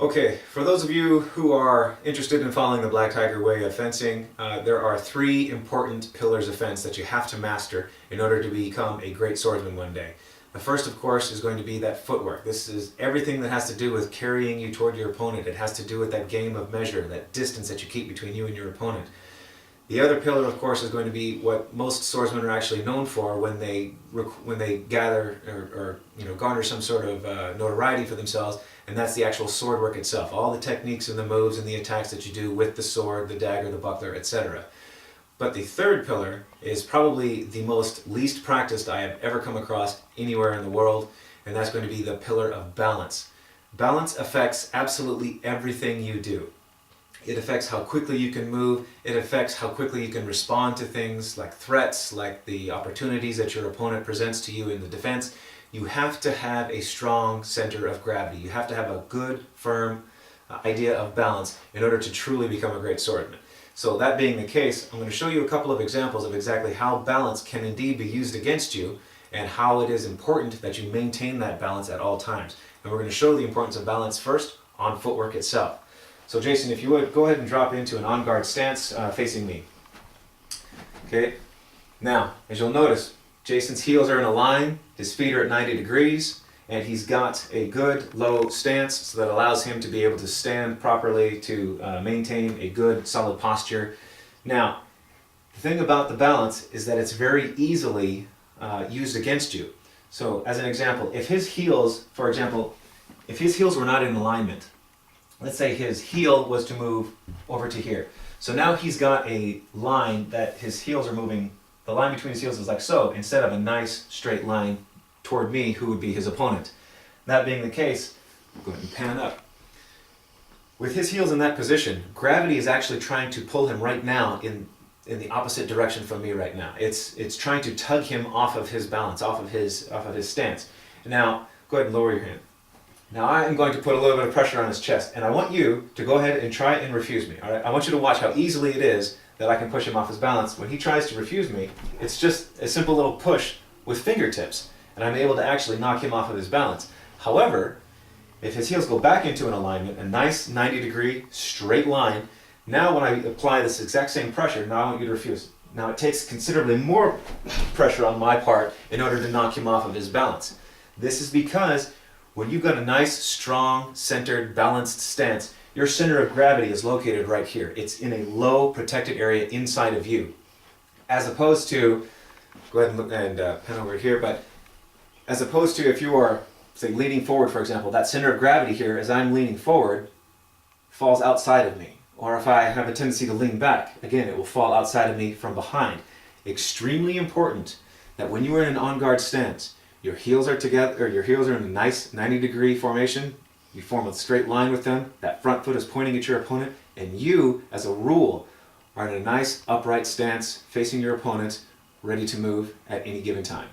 Okay, for those of you who are interested in following the Black Tiger way of fencing, there are three important pillars of fence that you have to master in order to become a great swordsman one day. The first, of course, is going to be that footwork. This is everything that has to do with carrying you toward your opponent. It has to do with that game of measure, that distance that you keep between you and your opponent. The other pillar, of course, is going to be what most swordsmen are actually known for when they gather or garner some sort of notoriety for themselves, and that's the actual sword work itself. All the techniques and the moves and the attacks that you do with the sword, the dagger, the buckler, etc. But the third pillar is probably the most least practiced I have ever come across anywhere in the world, and that's going to be the pillar of balance. Balance affects absolutely everything you do. It affects how quickly you can move, it affects how quickly you can respond to things like threats, like the opportunities that your opponent presents to you in the defense. You have to have a strong center of gravity. You have to have a good, firm idea of balance in order to truly become a great swordsman. So that being the case, I'm going to show you a couple of examples of exactly how balance can indeed be used against you and how it is important that you maintain that balance at all times. And we're going to show the importance of balance first on footwork itself. So Jason, if you would, go ahead and drop into an on-guard stance facing me. Okay. Now, as you'll notice, Jason's heels are in a line, his feet are at 90 degrees, and he's got a good low stance so that allows him to be able to stand properly to maintain a good solid posture. Now, the thing about the balance is that it's very easily used against you. So as an example, if his heels, for example, if his heels were not in alignment, let's say his heel was to move over to here. So now he's got a line that his heels are moving, the line between his heels is like so, instead of a nice straight line toward me, who would be his opponent. That being the case, go ahead and pan up. With his heels in that position, gravity is actually trying to pull him right now in the opposite direction from me right now. It's trying to tug him off of his balance, off of his stance. Now, go ahead and lower your hand. Now I am going to put a little bit of pressure on his chest, and I want you to go ahead and try and refuse me. All right? I want you to watch how easily it is that I can push him off his balance. When he tries to refuse me, it's just a simple little push with fingertips, and I'm able to actually knock him off of his balance. However, if his heels go back into an alignment, a nice 90-degree straight line, now when I apply this exact same pressure, now I want you to refuse. Now it takes considerably more pressure on my part in order to knock him off of his balance. This is because when you've got a nice, strong, centered, balanced stance, your center of gravity is located right here. It's in a low, protected area inside of you. As opposed to, go ahead and look and pen over here, but as opposed to if you are, say, leaning forward, for example, that center of gravity here, as I'm leaning forward, falls outside of me. Or if I have a tendency to lean back, again, it will fall outside of me from behind. Extremely important that when you are in an on-guard stance, your heels are together, or your heels are in a nice 90-degree formation. You form a straight line with them. That front foot is pointing at your opponent, and you, as a rule, are in a nice upright stance facing your opponent, ready to move at any given time.